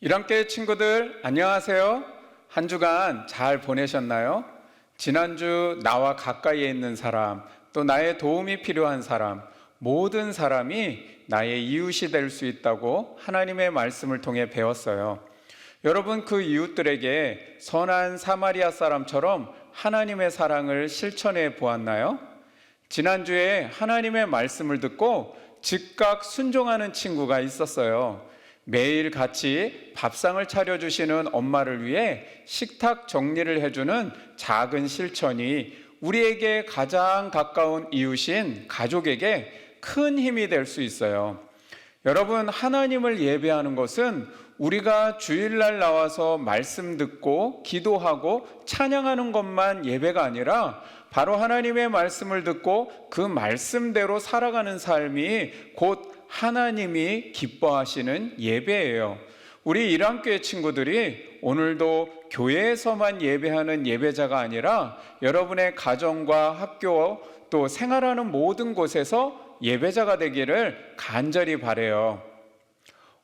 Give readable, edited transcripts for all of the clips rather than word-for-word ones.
일함교회 친구들 안녕하세요. 한 주간 잘 보내셨나요? 지난주 나와 가까이에 있는 사람, 또 나의 도움이 필요한 사람, 모든 사람이 나의 이웃이 될 수 있다고 하나님의 말씀을 통해 배웠어요. 여러분, 그 이웃들에게 선한 사마리아 사람처럼 하나님의 사랑을 실천해 보았나요? 지난주에 하나님의 말씀을 듣고 즉각 순종하는 친구가 있었어요. 매일 같이 밥상을 차려주시는 엄마를 위해 식탁 정리를 해주는 작은 실천이 우리에게 가장 가까운 이웃인 가족에게 큰 힘이 될 수 있어요. 여러분, 하나님을 예배하는 것은 우리가 주일날 나와서 말씀 듣고 기도하고 찬양하는 것만 예배가 아니라 바로 하나님의 말씀을 듣고 그 말씀대로 살아가는 삶이 곧 하나님이 기뻐하시는 예배예요. 우리 일함교회 친구들이 오늘도 교회에서만 예배하는 예배자가 아니라 여러분의 가정과 학교 또 생활하는 모든 곳에서 예배자가 되기를 간절히 바라요.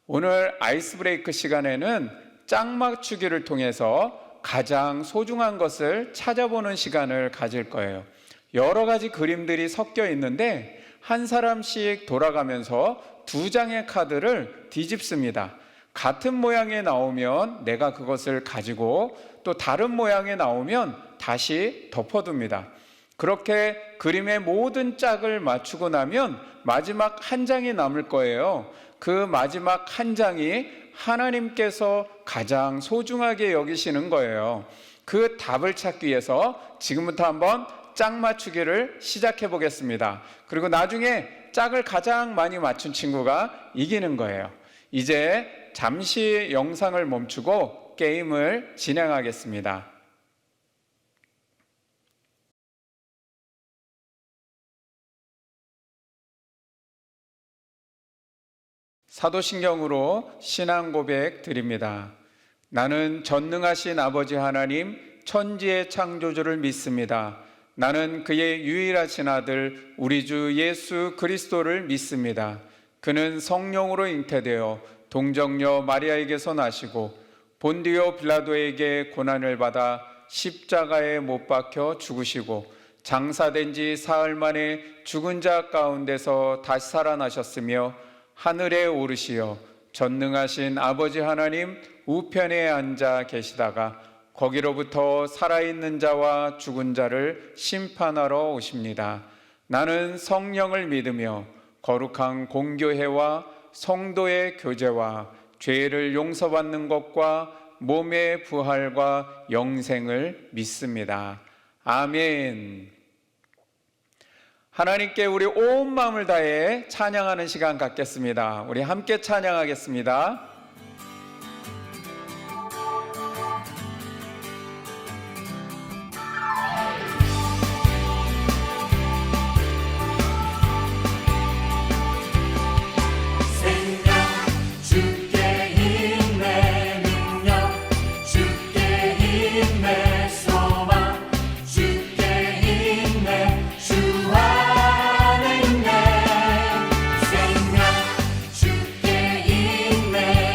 오늘 아이스 브레이크 시간에는 짝 맞추기를 통해서 가장 소중한 것을 찾아보는 시간을 가질 거예요. 여러 가지 그림들이 섞여 있는데 한 사람씩 돌아가면서 두 장의 카드를 뒤집습니다. 같은 모양에 나오면 내가 그것을 가지고 또 다른 모양에 나오면 다시 덮어둡니다. 그렇게 그림의 모든 짝을 맞추고 나면 마지막 한 장이 남을 거예요. 그 마지막 한 장이 하나님께서 가장 소중하게 여기시는 거예요. 그 답을 찾기 위해서 지금부터 한번 짝 맞추기를 시작해 보겠습니다. 그리고 나중에 짝을 가장 많이 맞춘 친구가 이기는 거예요. 이제 잠시 영상을 멈추고 게임을 진행하겠습니다. 사도신경으로 신앙 고백 드립니다. 나는 전능하신 아버지 하나님 천지의 창조주를 믿습니다. 나는 그의 유일하신 아들 우리 주 예수 그리스도를 믿습니다. 그는 성령으로 잉태되어 동정녀 마리아에게서 나시고 본디오 빌라도에게 고난을 받아 십자가에 못 박혀 죽으시고 장사된 지 사흘 만에 죽은 자 가운데서 다시 살아나셨으며 하늘에 오르시어 전능하신 아버지 하나님 우편에 앉아 계시다가 거기로부터 살아있는 자와 죽은 자를 심판하러 오십니다. 나는 성령을 믿으며 거룩한 공교회와 성도의 교제와 죄를 용서받는 것과 몸의 부활과 영생을 믿습니다. 아멘. 하나님께 우리 온 마음을 다해 찬양하는 시간 갖겠습니다. 우리 함께 찬양하겠습니다. 주께 있네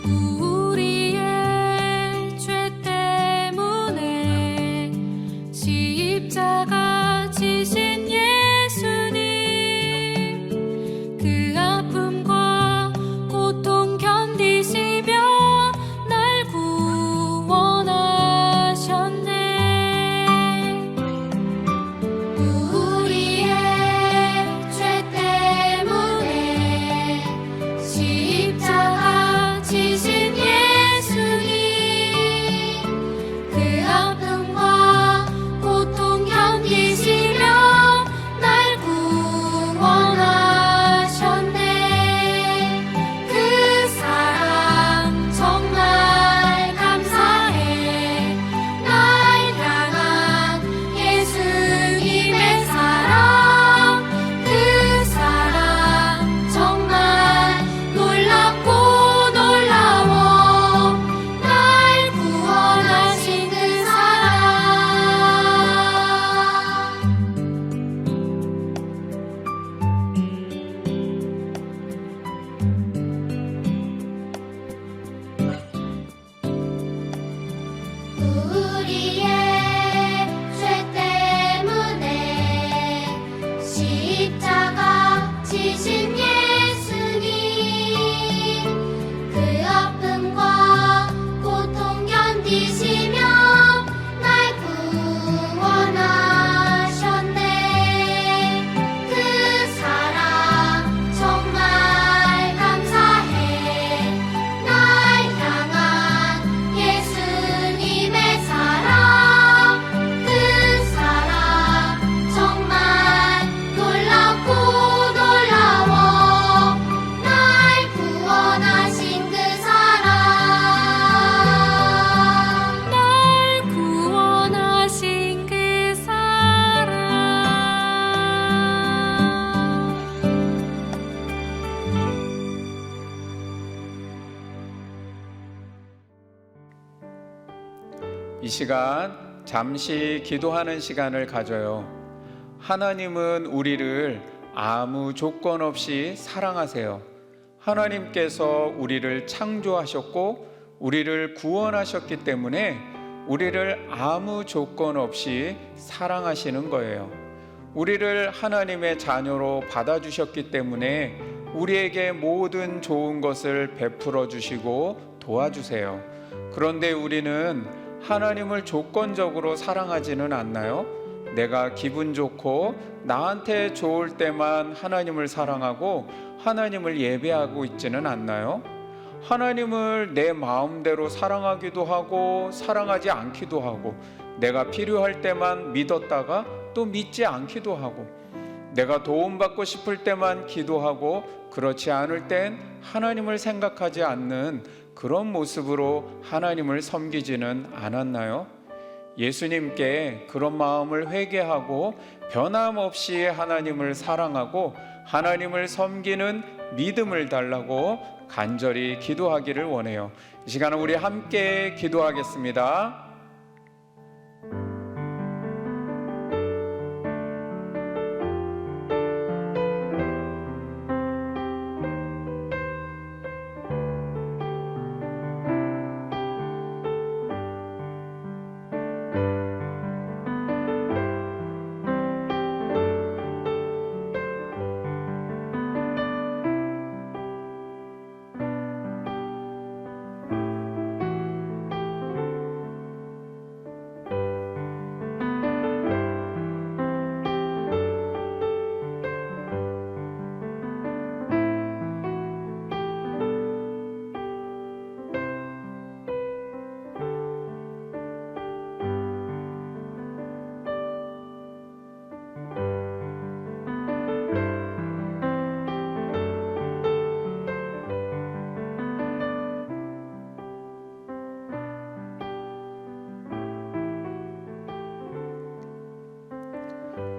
우리의 죄 때문에 십자가 지신 예수님, 그 아픔과 고통 견디시며 날 구원하셨네. 우리의 죄 때문에 십자가 지신 예수님, 그 아픔과 고통 견디시며 날 구원하셨네. 그 사랑 정말 감사해. 날 향한 예수님의 사랑, 그 사랑 정말 놀랍고 놀라워. 날 구원하신 그 사랑. 우리의 죄 때문에 십자가 지신 예수님, 그 아픔과 고통 견디시며 날 구원하셨네. 그 사랑 정말 감사해. 날 향한 예수님의 사랑, 그 사랑 정말 놀랍고 놀라워. 날 구원하신 그 사랑, 날 구원하신 그 사랑. 이 시간 잠시 기도하는 시간을 가져요. 하나님은 우리를 아무 조건 없이 사랑하세요. 하나님께서 우리를 창조하셨고 우리를 구원하셨기 때문에 우리를 아무 조건 없이 사랑하시는 거예요. 우리를 하나님의 자녀로 받아주셨기 때문에 우리에게 모든 좋은 것을 베풀어 주시고 도와주세요. 그런데 우리는 하나님을 조건적으로 사랑하지는 않나요? 내가 기분 좋고 나한테 좋을 때만 하나님을 사랑하고 하나님을 예배하고 있지는 않나요? 하나님을 내 마음대로 사랑하기도 하고 사랑하지 않기도 하고, 내가 필요할 때만 믿었다가 또 믿지 않기도 하고, 내가 도움받고 싶을 때만 기도하고 그렇지 않을 땐 하나님을 생각하지 않는 그런 모습으로 하나님을 섬기지는 않았나요? 예수님께 그런 마음을 회개하고 변함없이 하나님을 사랑하고 하나님을 섬기는 믿음을 달라고 간절히 기도하기를 원해요. 이 시간은 우리 함께 기도하겠습니다.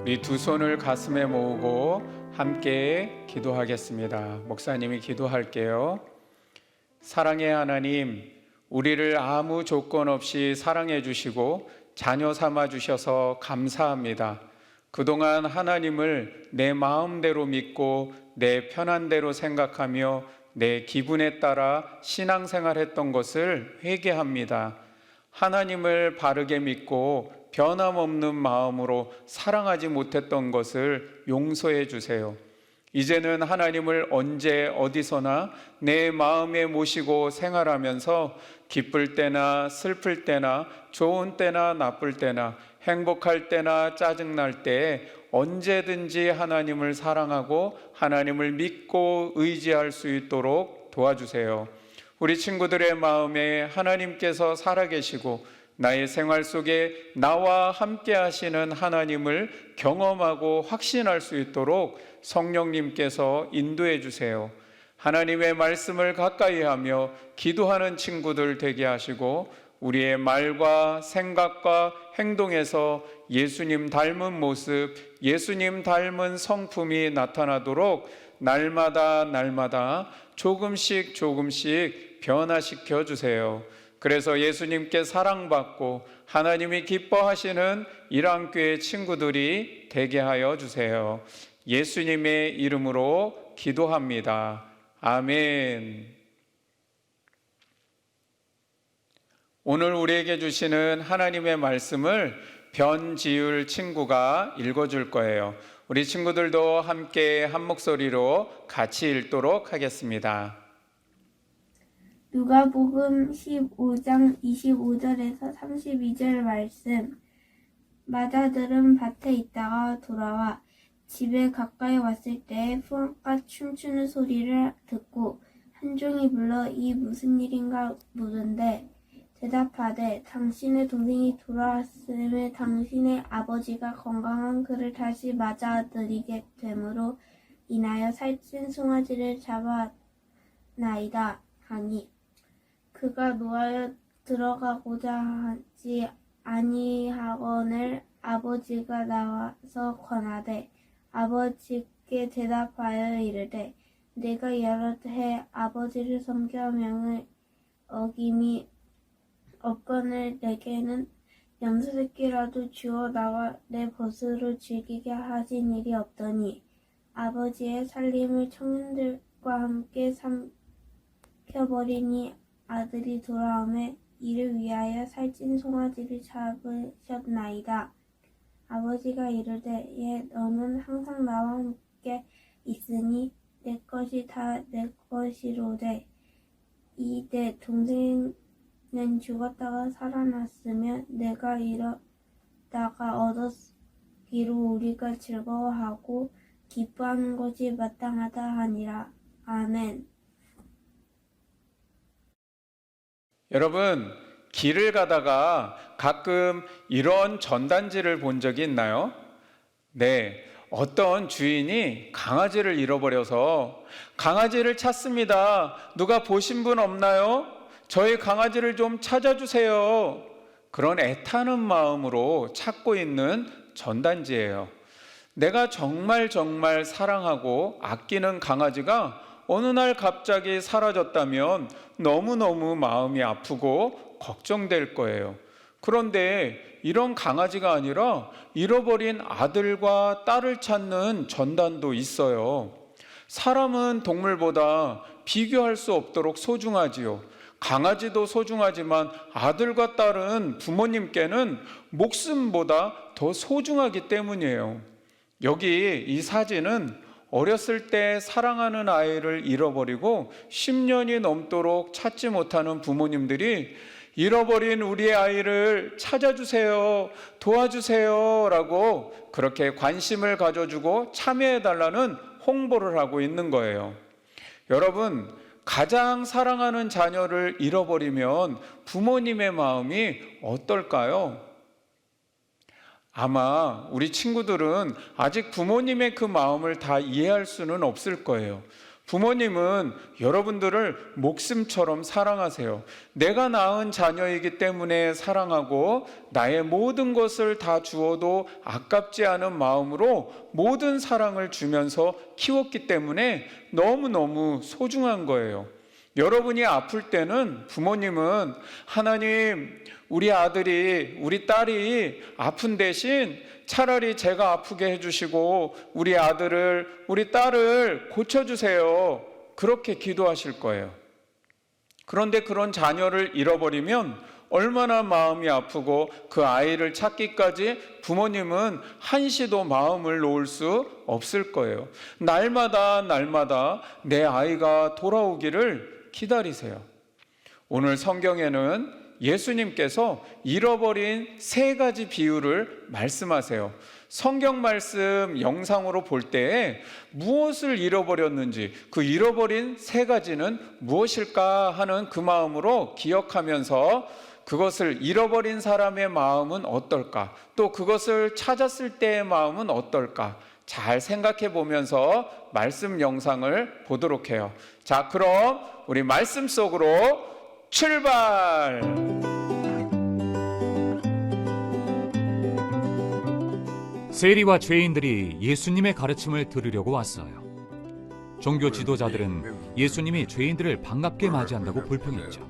우리 두 손을 가슴에 모으고 함께 기도하겠습니다. 목사님이 기도할게요. 사랑의 하나님, 우리를 아무 조건 없이 사랑해 주시고 자녀 삼아 주셔서 감사합니다. 그동안 하나님을 내 마음대로 믿고 내 편한 대로 생각하며 내 기분에 따라 신앙생활했던 것을 회개합니다. 하나님을 바르게 믿고 변함없는 마음으로 사랑하지 못했던 것을 용서해 주세요. 이제는 하나님을 언제 어디서나 내 마음에 모시고 생활하면서 기쁠 때나 슬플 때나 좋은 때나 나쁠 때나 행복할 때나 짜증날 때 언제든지 하나님을 사랑하고 하나님을 믿고 의지할 수 있도록 도와주세요. 우리 친구들의 마음에 하나님께서 살아계시고 나의 생활 속에 나와 함께 하시는 하나님을 경험하고 확신할 수 있도록 성령님께서 인도해 주세요. 하나님의 말씀을 가까이 하며 기도하는 친구들 되게 하시고 우리의 말과 생각과 행동에서 예수님 닮은 모습, 예수님 닮은 성품이 나타나도록 날마다 조금씩 변화시켜 주세요. 그래서 예수님께 사랑받고 하나님이 기뻐하시는 일왕교회 친구들이 되게 하여 주세요. 예수님의 이름으로 기도합니다. 아멘. 오늘 우리에게 주시는 하나님의 말씀을 변지율 친구가 읽어줄 거예요. 우리 친구들도 함께 한 목소리로 같이 읽도록 하겠습니다. 누가복음 15장 25절에서 32절 말씀. 마자들은 밭에 있다가 돌아와 집에 가까이 왔을 때 풍악과 춤추는 소리를 듣고 한 종이 불러 이 무슨 일인가 묻은데 대답하되 당신의 동생이 돌아왔음에 당신의 아버지가 건강한 그를 다시 맞아들이게 됨으로 인하여 살찐 송아지를 잡아나이다 하니 그가 노하여 들어가고자 하지 아니하거늘 아버지가 나와서 권하되 아버지께 대답하여 이르되 내가 여러 해 아버지를 섬겨 명을 어김이 없거늘 내게는 염소새끼라도 주어 나와 내 벗으로 즐기게 하신 일이 없더니 아버지의 살림을 청년들과 함께 삼켜버리니 아들이 돌아오매 이를 위하여 살찐 송아지를 잡으셨나이다. 아버지가 이르되 예 너는 항상 나와 함께 있으니 내 것이 다 내 것이로되 이 내 동생은 죽었다가 살아났으면 내가 잃었다가 얻었기로 우리가 즐거워하고 기뻐하는 것이 마땅하다 하니라. 아멘. 여러분, 길을 가다가 가끔 이런 전단지를 본 적이 있나요? 네, 어떤 주인이 강아지를 잃어버려서 강아지를 찾습니다. 누가 보신 분 없나요? 저희 강아지를 좀 찾아주세요. 그런 애타는 마음으로 찾고 있는 전단지예요. 내가 정말 사랑하고 아끼는 강아지가 어느 날 갑자기 사라졌다면 너무너무 마음이 아프고 걱정될 거예요. 그런데 이런 강아지가 아니라 잃어버린 아들과 딸을 찾는 전단도 있어요. 사람은 동물보다 비교할 수 없도록 소중하지요. 강아지도 소중하지만 아들과 딸은 부모님께는 목숨보다 더 소중하기 때문이에요. 여기 이 사진은 어렸을 때 사랑하는 아이를 잃어버리고 10년이 넘도록 찾지 못하는 부모님들이 잃어버린 우리의 아이를 찾아주세요, 도와주세요 라고 그렇게 관심을 가져주고 참여해달라는 홍보를 하고 있는 거예요. 여러분, 가장 사랑하는 자녀를 잃어버리면 부모님의 마음이 어떨까요? 아마 우리 친구들은 아직 부모님의 그 마음을 다 이해할 수는 없을 거예요. 부모님은 여러분들을 목숨처럼 사랑하세요. 내가 낳은 자녀이기 때문에 사랑하고 나의 모든 것을 다 주어도 아깝지 않은 마음으로 모든 사랑을 주면서 키웠기 때문에 너무너무 소중한 거예요. 여러분이 아플 때는 부모님은 하나님, 우리 아들이, 우리 딸이 아픈 대신 차라리 제가 아프게 해주시고 우리 아들을, 우리 딸을 고쳐주세요. 그렇게 기도하실 거예요. 그런데 그런 자녀를 잃어버리면 얼마나 마음이 아프고 그 아이를 찾기까지 부모님은 한시도 마음을 놓을 수 없을 거예요. 날마다 내 아이가 돌아오기를 기다리세요. 오늘 성경에는 예수님께서 잃어버린 3가지 비유를 말씀하세요. 성경 말씀 영상으로 볼 때에 무엇을 잃어버렸는지, 그 잃어버린 3가지는 무엇일까 하는 그 마음으로 기억하면서 그것을 잃어버린 사람의 마음은 어떨까, 또 그것을 찾았을 때의 마음은 어떨까 잘 생각해 보면서 말씀 영상을 보도록 해요. 자, 그럼 우리 말씀 속으로 출발! 세리와 죄인들이 예수님의 가르침을 들으려고 왔어요. 종교 지도자들은 예수님이 죄인들을 반갑게 맞이한다고 불평했죠.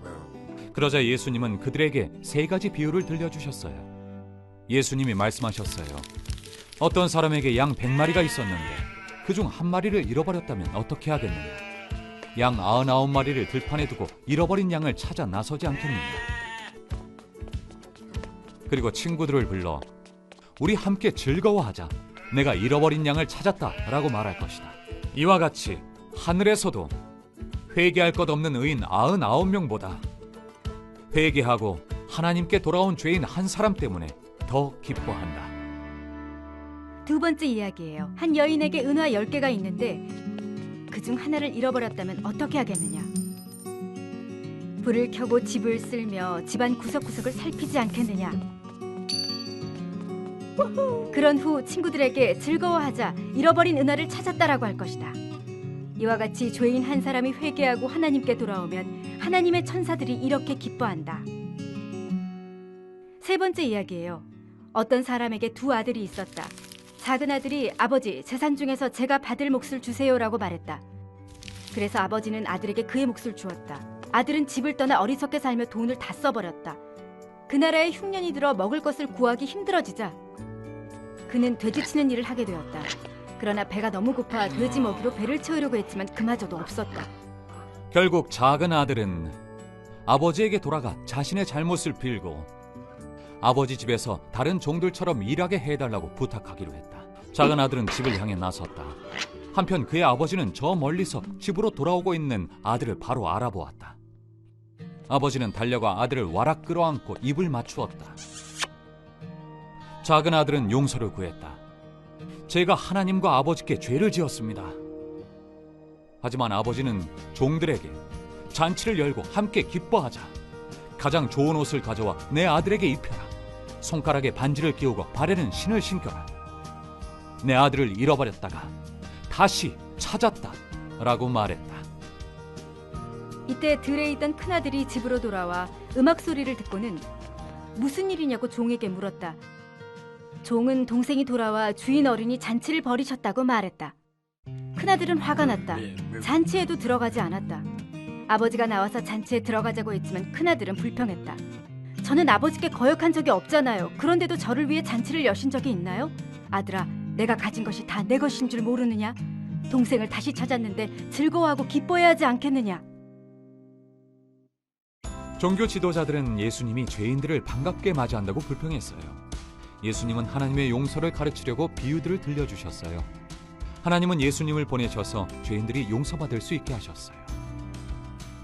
그러자 예수님은 그들에게 3가지 비유를 들려주셨어요. 예수님이 말씀하셨어요. 어떤 사람에게 양 100마리가 있었는데 그중 1마리를 잃어버렸다면 어떻게 하겠느냐? 양 99마리를 들판에 두고 잃어버린 양을 찾아 나서지 않겠느냐? 그리고 친구들을 불러 우리 함께 즐거워하자. 내가 잃어버린 양을 찾았다 라고 말할 것이다. 이와 같이 하늘에서도 회개할 것 없는 의인 99명보다 회개하고 하나님께 돌아온 죄인 한 사람 때문에 더 기뻐한다. 2번째 이야기예요. 한 여인에게 은화 10개가 있는데 그중 하나를 잃어버렸다면 어떻게 하겠느냐? 불을 켜고 집을 쓸며 집안 구석구석을 살피지 않겠느냐? 그런 후 친구들에게 즐거워하자, 잃어버린 은화를 찾았다라고 할 것이다. 이와 같이 죄인 한 사람이 회개하고 하나님께 돌아오면 하나님의 천사들이 이렇게 기뻐한다. 3번째 이야기예요. 어떤 사람에게 2 아들이 있었다. 작은 아들이 아버지, 재산 중에서 제가 받을 몫을 주세요라고 말했다. 그래서 아버지는 아들에게 그의 몫을 주었다. 아들은 집을 떠나 어리석게 살며 돈을 다 써버렸다. 그 나라에 흉년이 들어 먹을 것을 구하기 힘들어지자 그는 돼지치는 일을 하게 되었다. 그러나 배가 너무 고파 돼지 먹이로 배를 채우려고 했지만 그마저도 없었다. 결국 작은 아들은 아버지에게 돌아가 자신의 잘못을 빌고 아버지 집에서 다른 종들처럼 일하게 해달라고 부탁하기로 했다. 작은 아들은 집을 향해 나섰다. 한편 그의 아버지는 저 멀리서 집으로 돌아오고 있는 아들을 바로 알아보았다. 아버지는 달려가 아들을 와락 끌어안고 입을 맞추었다. 작은 아들은 용서를 구했다. 제가 하나님과 아버지께 죄를 지었습니다. 하지만 아버지는 종들에게 잔치를 열고 함께 기뻐하자. 가장 좋은 옷을 가져와 내 아들에게 입혀라. 손가락에 반지를 끼우고 발에는 신을 신겨라. 내 아들을 잃어버렸다가 다시 찾았다 라고 말했다. 이때 들에 있던 큰아들이 집으로 돌아와 음악 소리를 듣고는 무슨 일이냐고 종에게 물었다. 종은 동생이 돌아와 주인 어른이 잔치를 벌이셨다고 말했다. 큰아들은 화가 났다. 잔치에도 들어가지 않았다. 아버지가 나와서 잔치에 들어가자고 했지만 큰아들은 불평했다. 저는 아버지께 거역한 적이 없잖아요. 그런데도 저를 위해 잔치를 여신 적이 있나요? 아들아, 내가 가진 것이 다 내 것인 줄 모르느냐? 동생을 다시 찾았는데 즐거워하고 기뻐해야 하지 않겠느냐? 종교 지도자들은 예수님이 죄인들을 반갑게 맞이한다고 불평했어요. 예수님은 하나님의 용서를 가르치려고 비유들을 들려주셨어요. 하나님은 예수님을 보내셔서 죄인들이 용서받을 수 있게 하셨어요.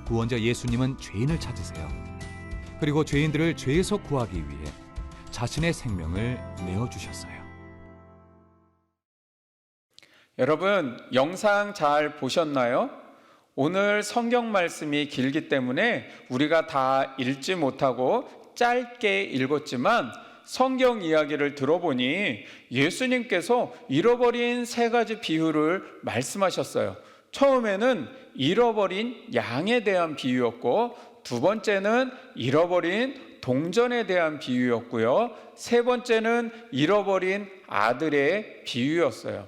구원자 예수님은 죄인을 찾으세요. 그리고 죄인들을 죄에서 구하기 위해 자신의 생명을 내어주셨어요. 여러분, 영상 잘 보셨나요? 오늘 성경 말씀이 길기 때문에 우리가 다 읽지 못하고 짧게 읽었지만 성경 이야기를 들어보니 예수님께서 잃어버린 3가지 비유를 말씀하셨어요. 처음에는 잃어버린 양에 대한 비유였고, 2번째는 잃어버린 동전에 대한 비유였고요. 3번째는 잃어버린 아들의 비유였어요.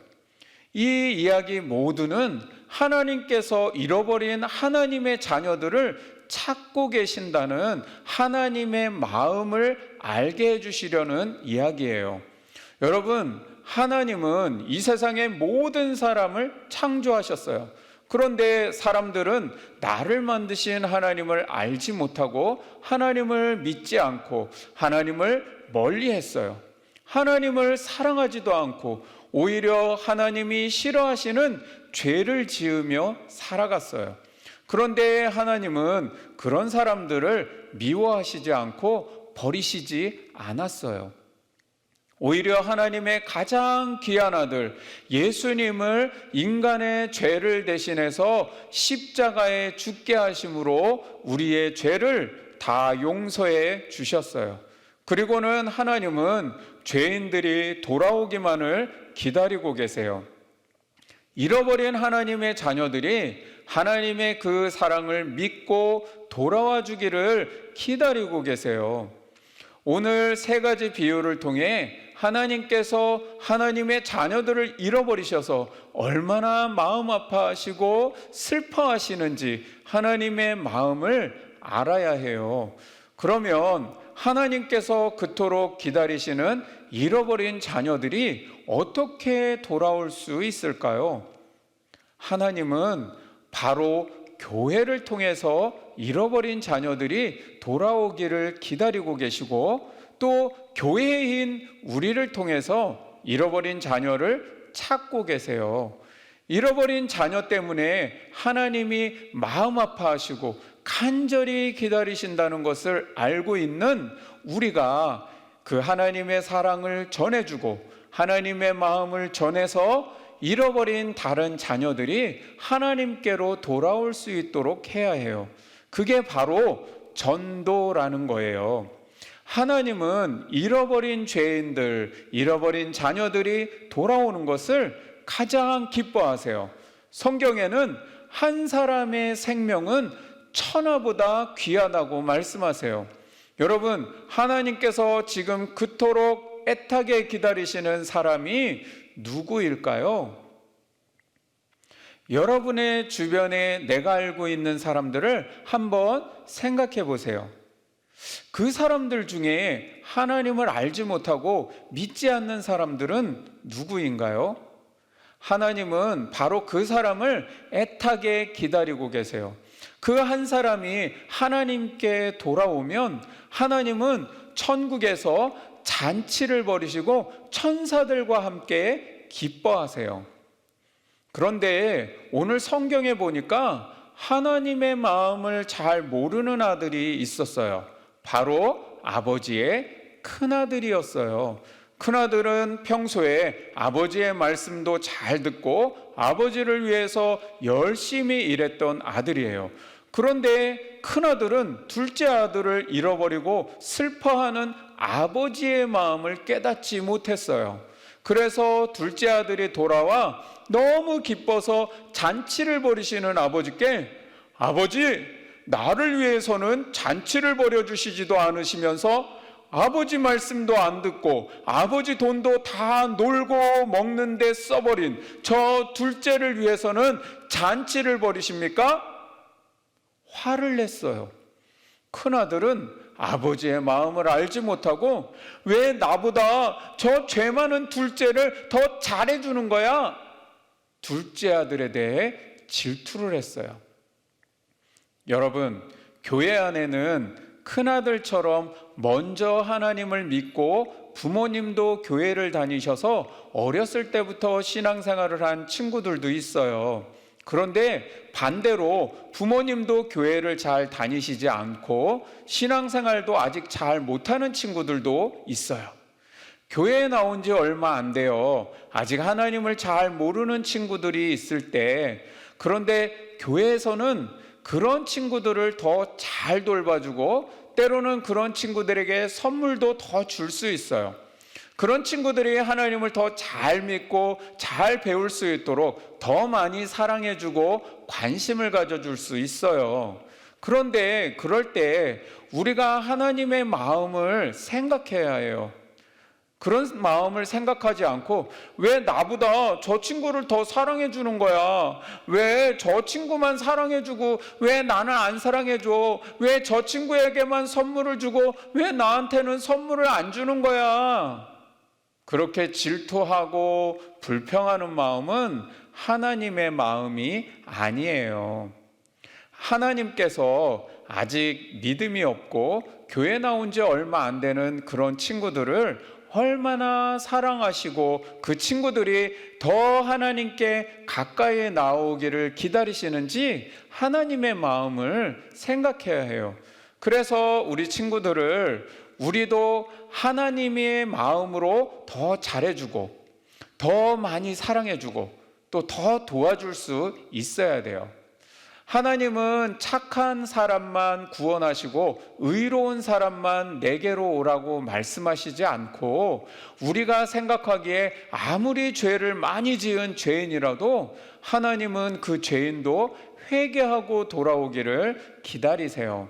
이 이야기 모두는 하나님께서 잃어버린 하나님의 자녀들을 찾고 계신다는 하나님의 마음을 알게 해주시려는 이야기예요. 여러분, 하나님은 이 세상의 모든 사람을 창조하셨어요. 그런데 사람들은 나를 만드신 하나님을 알지 못하고 하나님을 믿지 않고 하나님을 멀리했어요. 하나님을 사랑하지도 않고 오히려 하나님이 싫어하시는 죄를 지으며 살아갔어요. 그런데 하나님은 그런 사람들을 미워하시지 않고 버리시지 않았어요. 오히려 하나님의 가장 귀한 아들 예수님을 인간의 죄를 대신해서 십자가에 죽게 하심으로 우리의 죄를 다 용서해 주셨어요. 그리고는 하나님은 죄인들이 돌아오기만을 기다리고 계세요. 잃어버린 하나님의 자녀들이 하나님의 그 사랑을 믿고 돌아와 주기를 기다리고 계세요. 오늘 세 가지 비유를 통해 하나님께서 하나님의 자녀들을 잃어버리셔서 얼마나 마음 아파하시고 슬퍼하시는지 하나님의 마음을 알아야 해요. 그러면 하나님께서 그토록 기다리시는 잃어버린 자녀들이 어떻게 돌아올 수 있을까요? 하나님은 바로 교회를 통해서 잃어버린 자녀들이 돌아오기를 기다리고 계시고 또 교회인 우리를 통해서 잃어버린 자녀를 찾고 계세요. 잃어버린 자녀 때문에 하나님이 마음 아파하시고 간절히 기다리신다는 것을 알고 있는 우리가 그 하나님의 사랑을 전해주고 하나님의 마음을 전해서 잃어버린 다른 자녀들이 하나님께로 돌아올 수 있도록 해야 해요. 그게 바로 전도라는 거예요. 하나님은 잃어버린 죄인들, 잃어버린 자녀들이 돌아오는 것을 가장 기뻐하세요. 성경에는 한 사람의 생명은 천하보다 귀하다고 말씀하세요. 여러분, 하나님께서 지금 그토록 애타게 기다리시는 사람이 누구일까요? 여러분의 주변에 내가 알고 있는 사람들을 한번 생각해 보세요. 그 사람들 중에 하나님을 알지 못하고 믿지 않는 사람들은 누구인가요? 하나님은 바로 그 사람을 애타게 기다리고 계세요. 그 한 사람이 하나님께 돌아오면 하나님은 천국에서 잔치를 벌이시고 천사들과 함께 기뻐하세요. 그런데 오늘 성경에 보니까 하나님의 마음을 잘 모르는 아들이 있었어요. 바로 아버지의 큰아들이었어요. 큰아들은 평소에 아버지의 말씀도 잘 듣고 아버지를 위해서 열심히 일했던 아들이에요. 그런데 큰아들은 둘째 아들을 잃어버리고 슬퍼하는 아버지의 마음을 깨닫지 못했어요. 그래서 둘째 아들이 돌아와 너무 기뻐서 잔치를 벌이시는 아버지께 아버지, 나를 위해서는 잔치를 벌여주시지도 않으시면서 아버지 말씀도 안 듣고 아버지 돈도 다 놀고 먹는 데 써버린 저 둘째를 위해서는 잔치를 벌이십니까? 화를 냈어요. 큰아들은 아버지의 마음을 알지 못하고 왜 나보다 저 죄 많은 둘째를 더 잘해주는 거야? 둘째 아들에 대해 질투를 했어요. 여러분, 교회 안에는 큰아들처럼 먼저 하나님을 믿고 부모님도 교회를 다니셔서 어렸을 때부터 신앙생활을 한 친구들도 있어요. 그런데 반대로 부모님도 교회를 잘 다니시지 않고 신앙생활도 아직 잘 못하는 친구들도 있어요. 교회에 나온 지 얼마 안 돼요. 아직 하나님을 잘 모르는 친구들이 있을 때, 그런데 교회에서는 그런 친구들을 더 잘 돌봐주고 때로는 그런 친구들에게 선물도 더 줄 수 있어요. 그런 친구들이 하나님을 더 잘 믿고 잘 배울 수 있도록 더 많이 사랑해주고 관심을 가져줄 수 있어요. 그런데 그럴 때 우리가 하나님의 마음을 생각해야 해요. 그런 마음을 생각하지 않고 왜 나보다 저 친구를 더 사랑해 주는 거야? 왜 저 친구만 사랑해 주고 왜 나는 안 사랑해 줘? 왜 저 친구에게만 선물을 주고 왜 나한테는 선물을 안 주는 거야? 그렇게 질투하고 불평하는 마음은 하나님의 마음이 아니에요. 하나님께서 아직 믿음이 없고 교회 나온 지 얼마 안 되는 그런 친구들을 얼마나 사랑하시고 그 친구들이 더 하나님께 가까이 나오기를 기다리시는지 하나님의 마음을 생각해야 해요. 그래서 우리 친구들을 우리도 하나님의 마음으로 더 잘해주고 더 많이 사랑해주고 또 더 도와줄 수 있어야 돼요. 하나님은 착한 사람만 구원하시고 의로운 사람만 내게로 오라고 말씀하시지 않고 우리가 생각하기에 아무리 죄를 많이 지은 죄인이라도 하나님은 그 죄인도 회개하고 돌아오기를 기다리세요.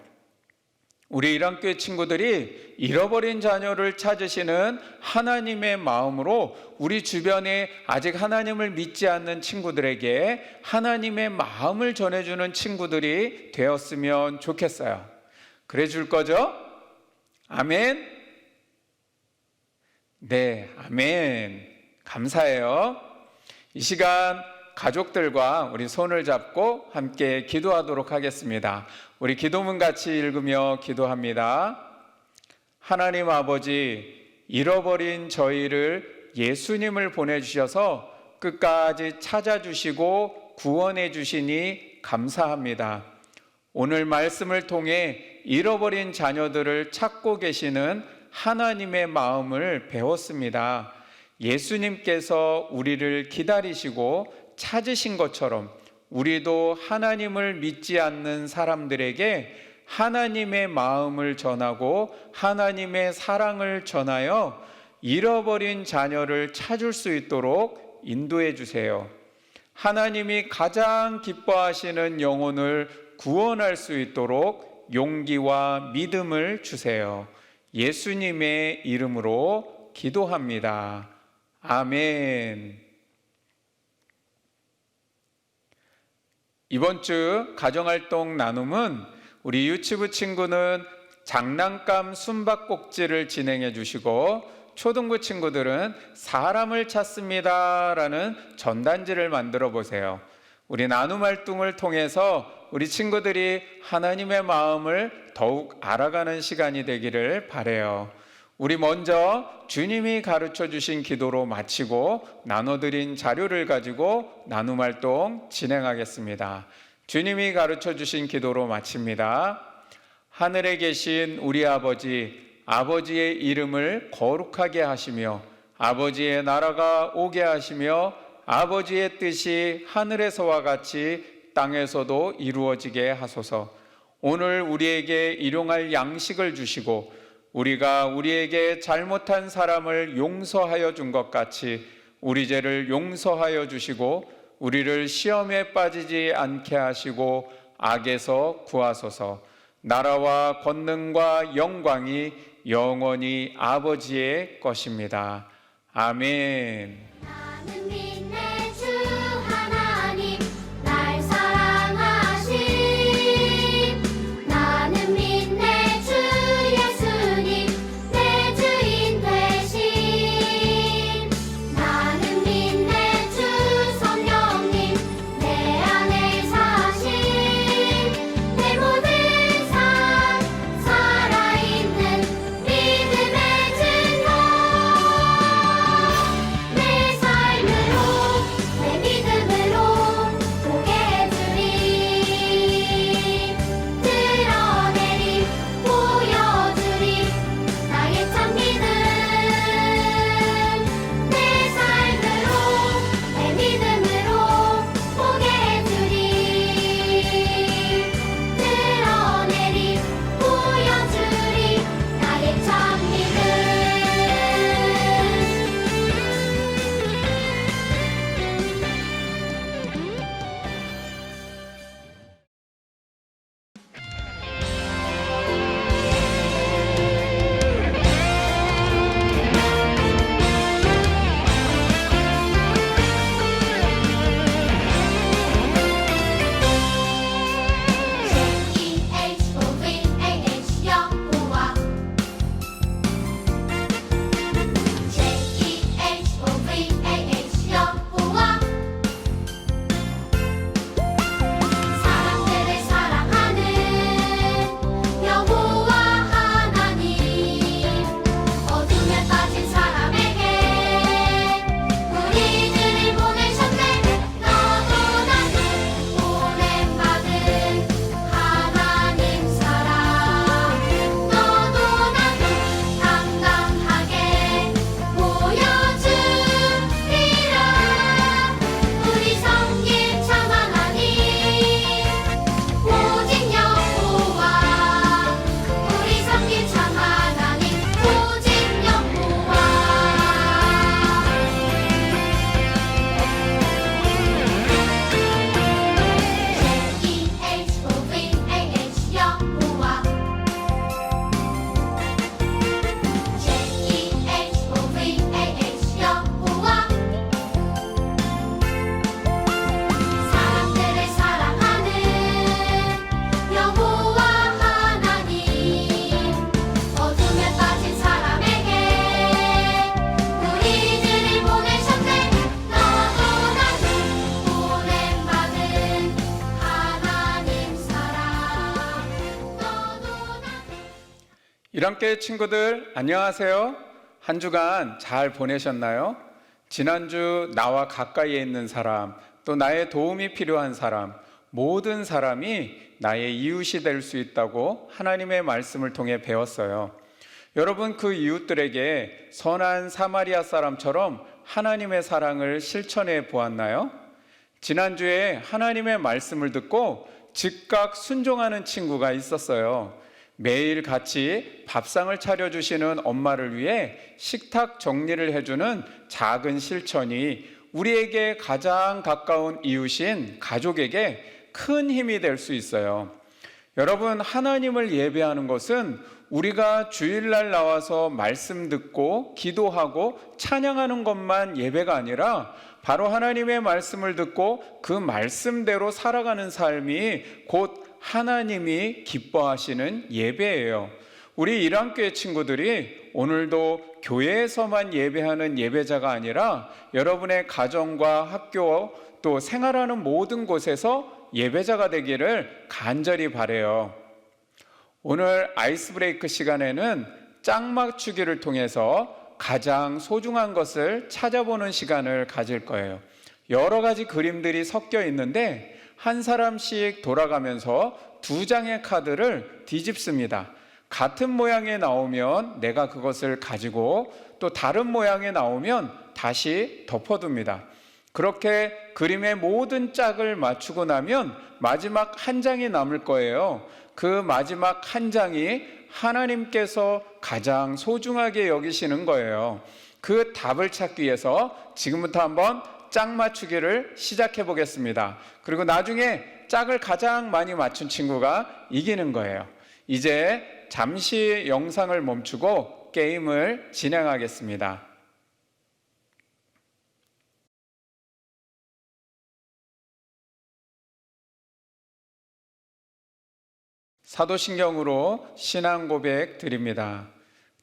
우리 일환교회 친구들이 잃어버린 자녀를 찾으시는 하나님의 마음으로 우리 주변에 아직 하나님을 믿지 않는 친구들에게 하나님의 마음을 전해주는 친구들이 되었으면 좋겠어요. 그래 줄 거죠? 아멘? 네, 아멘. 감사해요. 이 시간 가족들과 우리 손을 잡고 함께 기도하도록 하겠습니다. 우리 기도문 같이 읽으며 기도합니다. 하나님 아버지, 잃어버린 저희를 예수님을 보내주셔서 끝까지 찾아주시고 구원해 주시니 감사합니다. 오늘 말씀을 통해 잃어버린 자녀들을 찾고 계시는 하나님의 마음을 배웠습니다. 예수님께서 우리를 기다리시고 찾으신 것처럼 우리도 하나님을 믿지 않는 사람들에게 하나님의 마음을 전하고 하나님의 사랑을 전하여 잃어버린 자녀를 찾을 수 있도록 인도해 주세요. 하나님이 가장 기뻐하시는 영혼을 구원할 수 있도록 용기와 믿음을 주세요. 예수님의 이름으로 기도합니다. 아멘. 이번 주 가정활동 나눔은 우리 유치부 친구는 장난감 숨바꼭질을 진행해 주시고 초등부 친구들은 사람을 찾습니다 라는 전단지를 만들어 보세요. 우리 나눔 활동을 통해서 우리 친구들이 하나님의 마음을 더욱 알아가는 시간이 되기를 바라요. 우리 먼저 주님이 가르쳐 주신 기도로 마치고 나눠드린 자료를 가지고 나눔 활동 진행하겠습니다. 주님이 가르쳐 주신 기도로 마칩니다. 하늘에 계신 우리 아버지, 아버지의 이름을 거룩하게 하시며 아버지의 나라가 오게 하시며 아버지의 뜻이 하늘에서와 같이 땅에서도 이루어지게 하소서. 오늘 우리에게 일용할 양식을 주시고 우리가 우리에게 잘못한 사람을 용서하여 준 것 같이 우리 죄를 용서하여 주시고 우리를 시험에 빠지지 않게 하시고 악에서 구하소서. 나라와 권능과 영광이 영원히 아버지의 것입니다. 아멘. 나는 믿네 주 하나님 날 사랑하심. 나는 믿네 주 예수님 내 주인 되신. 나는 믿네 주 성령님 내 안에 사신. 내 모든 삶 살아있는 믿음의 증거. 내 삶 일함교회 친구들 안녕하세요. 한 주간 잘 보내셨나요? 지난주 나와 가까이에 있는 사람, 또 나의 도움이 필요한 사람, 모든 사람이 나의 이웃이 될 수 있다고 하나님의 말씀을 통해 배웠어요. 여러분, 그 이웃들에게 선한 사마리아 사람처럼 하나님의 사랑을 실천해 보았나요? 지난주에 하나님의 말씀을 듣고 즉각 순종하는 친구가 있었어요. 매일 같이 밥상을 차려주시는 엄마를 위해 식탁 정리를 해주는 작은 실천이 우리에게 가장 가까운 이웃인 가족에게 큰 힘이 될 수 있어요. 여러분, 하나님을 예배하는 것은 우리가 주일날 나와서 말씀 듣고 기도하고 찬양하는 것만 예배가 아니라 바로 하나님의 말씀을 듣고 그 말씀대로 살아가는 삶이 곧 하나님이 기뻐하시는 예배예요. 우리 일함교회 친구들이 오늘도 교회에서만 예배하는 예배자가 아니라 여러분의 가정과 학교 또 생활하는 모든 곳에서 예배자가 되기를 간절히 바라요. 오늘 아이스 브레이크 시간에는 짝맞추기를 통해서 가장 소중한 것을 찾아보는 시간을 가질 거예요. 여러 가지 그림들이 섞여 있는데 한 사람씩 돌아가면서 두 장의 카드를 뒤집습니다. 같은 모양에 나오면 내가 그것을 가지고 또 다른 모양에 나오면 다시 덮어둡니다. 그렇게 그림의 모든 짝을 맞추고 나면 마지막 한 장이 남을 거예요. 그 마지막 한 장이 하나님께서 가장 소중하게 여기시는 거예요. 그 답을 찾기 위해서 지금부터 한번 짝 맞추기를 시작해 보겠습니다. 그리고 나중에 짝을 가장 많이 맞춘 친구가 이기는 거예요. 이제 잠시 영상을 멈추고 게임을 진행하겠습니다. 사도신경으로 신앙 고백 드립니다.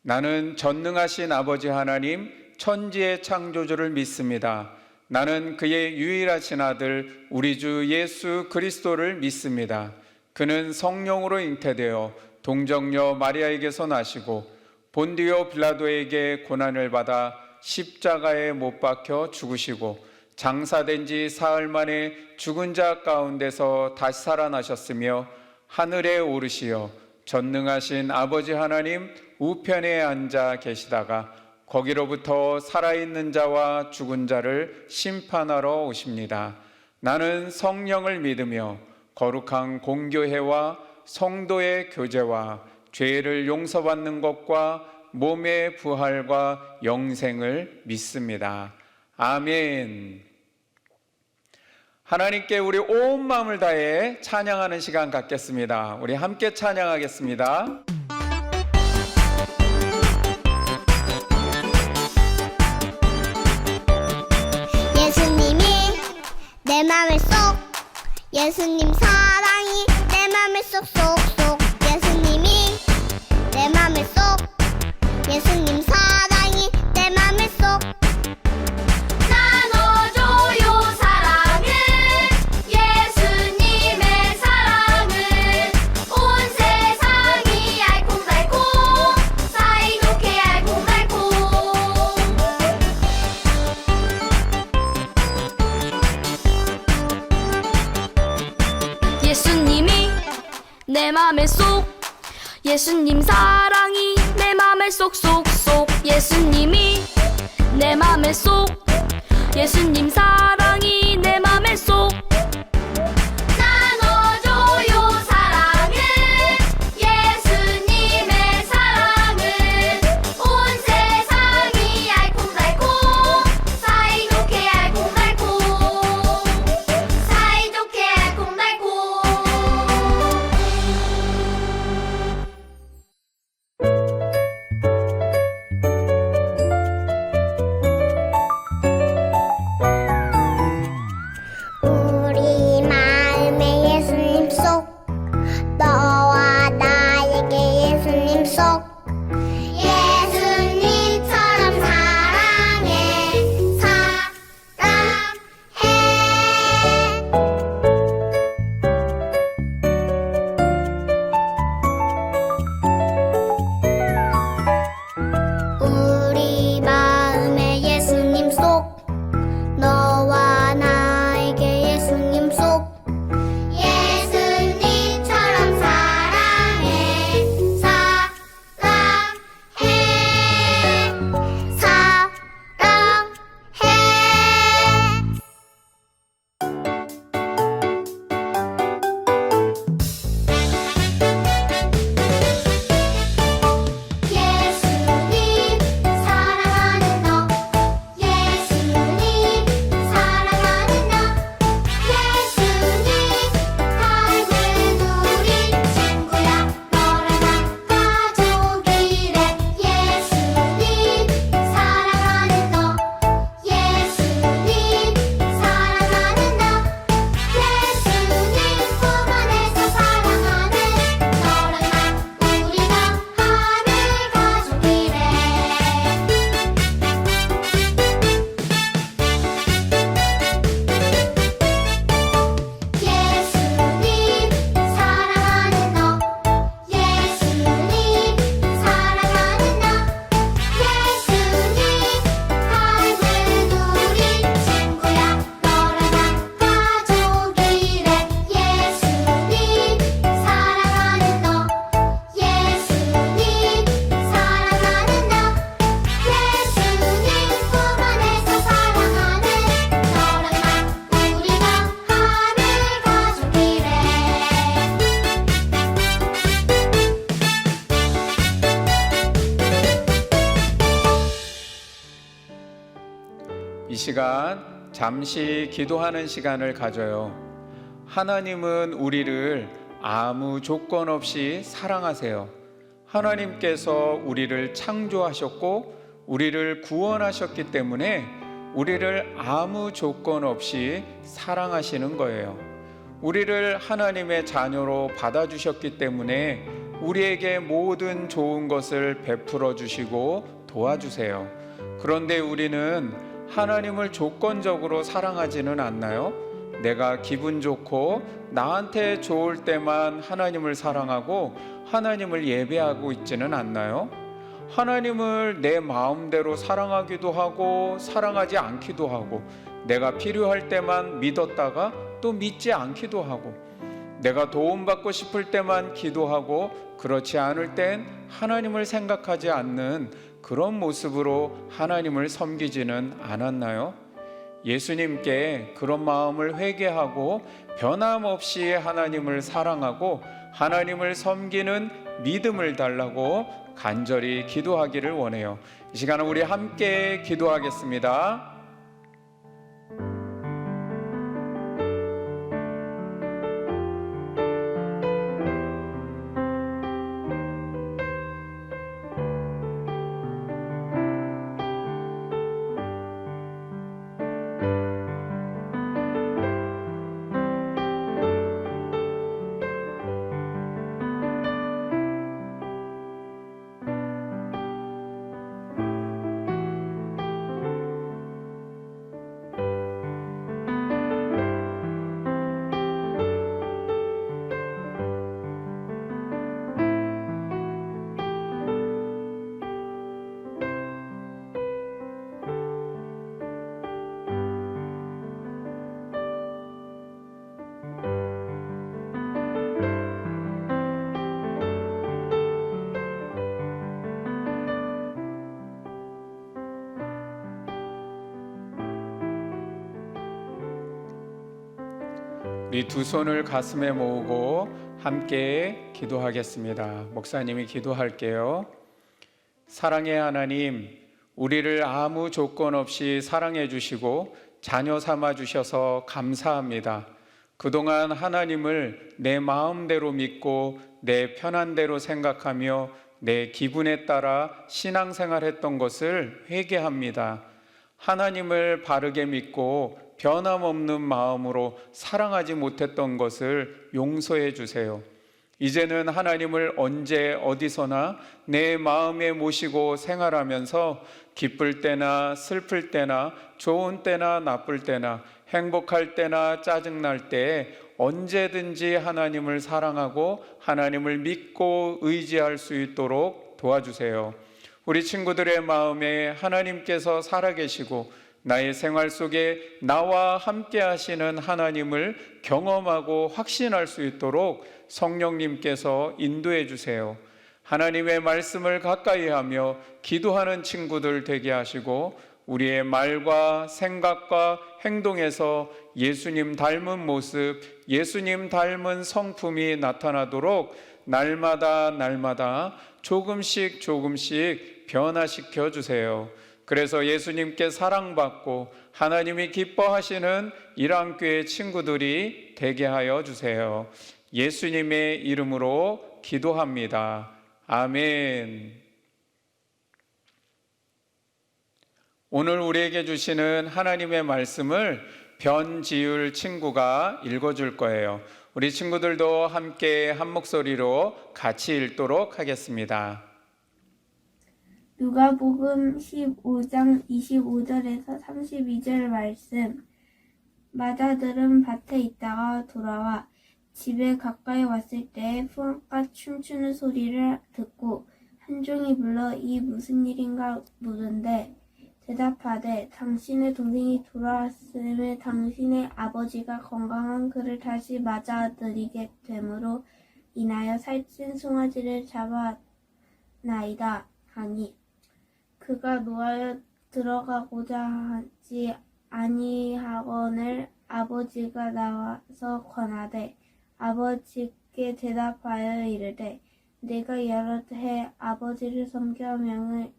나는 전능하신 아버지 하나님 천지의 창조주를 믿습니다. 나는 그의 유일하신 아들 우리 주 예수 그리스도를 믿습니다. 그는 성령으로 잉태되어 동정녀 마리아에게서 나시고 본디오 빌라도에게 고난을 받아 십자가에 못 박혀 죽으시고 장사된 지 사흘 만에 죽은 자 가운데서 다시 살아나셨으며 하늘에 오르시어 전능하신 아버지 하나님 우편에 앉아 계시다가 거기로부터 살아있는 자와 죽은 자를 심판하러 오십니다. 나는 성령을 믿으며 거룩한 공교회와 성도의 교제와 죄를 용서받는 것과 몸의 부활과 영생을 믿습니다. 아멘. 하나님께 우리 온 마음을 다해 찬양하는 시간 갖겠습니다. 우리 함께 찬양하겠습니다. 예수님이 내 맘을 쏙 예수님 사랑이 내 맘을 쏙쏙쏙 예수님이 내 맘을 쏙 예수님 사랑이 내 맘을 쏙 나눠줘요 사랑을 예수님의 사랑을 온 세상이 알콩달콩 사이좋게 알콩달콩 예수님이 내 맘에 쏙 예수님 사랑이 내 맘에 쏙쏙쏙 예수님이 내 맘에 쏙 예수님 사랑이 내 맘에 쏙 나눠줘요 사랑을 예수님의 사랑을 온 세상이 알콩달콩 사이좋게 알콩달콩 사이좋게 알콩달콩 우리 마음에 예수님 쏙 너와 나에게 예수님 쏙 예수님처럼 사랑해 사랑해 시간 잠시 기도하는 시간을 가져요. 하나님은 우리를 아무 조건 없이 사랑하세요. 하나님께서 우리를 창조하셨고 우리를 구원하셨기 때문에 우리를 아무 조건 없이 사랑하시는 거예요. 우리를 하나님의 자녀로 받아주셨기 때문에 우리에게 모든 좋은 것을 베풀어 주시고 도와주세요. 그런데 우리는 하나님을 조건적으로 사랑하지는 않나요? 내가 기분 좋고 나한테 좋을 때만 하나님을 사랑하고 하나님을 예배하고 있지는 않나요? 하나님을 내 마음대로 사랑하기도 하고 사랑하지 않기도 하고, 내가 필요할 때만 믿었다가 또 믿지 않기도 하고, 내가 도움받고 싶을 때만 기도하고 그렇지 않을 땐 하나님을 생각하지 않는 그런 모습으로 하나님을 섬기지는 않았나요? 예수님께 그런 마음을 회개하고 변함없이 하나님을 사랑하고 하나님을 섬기는 믿음을 달라고 간절히 기도하기를 원해요. 이 시간은 우리 함께 기도하겠습니다. 우리 두 손을 가슴에 모으고 함께 기도하겠습니다. 목사님이 기도할게요. 사랑의 하나님, 우리를 아무 조건 없이 사랑해 주시고 자녀 삼아 주셔서 감사합니다. 그동안 하나님을 내 마음대로 믿고 내 편한 대로 생각하며 내 기분에 따라 신앙생활했던 것을 회개합니다. 하나님을 바르게 믿고 변함없는 마음으로 사랑하지 못했던 것을 용서해 주세요. 이제는 하나님을 언제 어디서나 내 마음에 모시고 생활하면서 기쁠 때나 슬플 때나 좋은 때나 나쁠 때나 행복할 때나 짜증날 때 언제든지 하나님을 사랑하고 하나님을 믿고 의지할 수 있도록 도와주세요. 우리 친구들의 마음에 하나님께서 살아계시고 나의 생활 속에 나와 함께 하시는 하나님을 경험하고 확신할 수 있도록 성령님께서 인도해 주세요. 하나님의 말씀을 가까이 하며 기도하는 친구들 되게 하시고 우리의 말과 생각과 행동에서 예수님 닮은 모습, 예수님 닮은 성품이 나타나도록 날마다 조금씩 변화시켜 주세요. 그래서 예수님께 사랑받고 하나님이 기뻐하시는 일왕교회 친구들이 되게 하여 주세요. 예수님의 이름으로 기도합니다. 아멘. 오늘 우리에게 주시는 하나님의 말씀을 변지율 친구가 읽어줄 거예요. 우리 친구들도 함께 한 목소리로 같이 읽도록 하겠습니다. 누가복음 15장 25절에서 32절 말씀. 마다들은 밭에 있다가 돌아와 집에 가까이 왔을 때 풍악과 춤추는 소리를 듣고 한 종이 불러 이 무슨 일인가 묻은데 대답하되 당신의 동생이 돌아왔음에 당신의 아버지가 건강한 그를 다시 맞아들이게 됨으로 인하여 살찐 송아지를 잡아나이다 하니 그가 노하여 들어가고자 하지 아니하거늘 아버지가 나와서 권하되 아버지께 대답하여 이르되 내가 여러 해 아버지를 섬겨 명을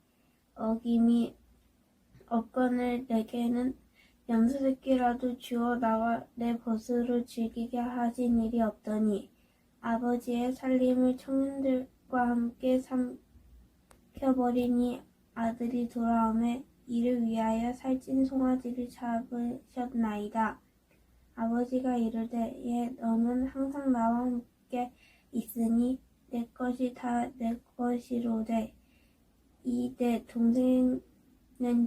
어김이 없거늘 내게는 염소새끼라도 주어 나와 내 벗으로 즐기게 하신 일이 없더니 아버지의 살림을 청년들과 함께 삼켜버리니 아들이 돌아오매 이를 위하여 살찐 송아지를 잡으셨나이다. 아버지가 이르되 예 너는 항상 나와 함께 있으니 내 것이 다 내 것이로되 이 내 동생은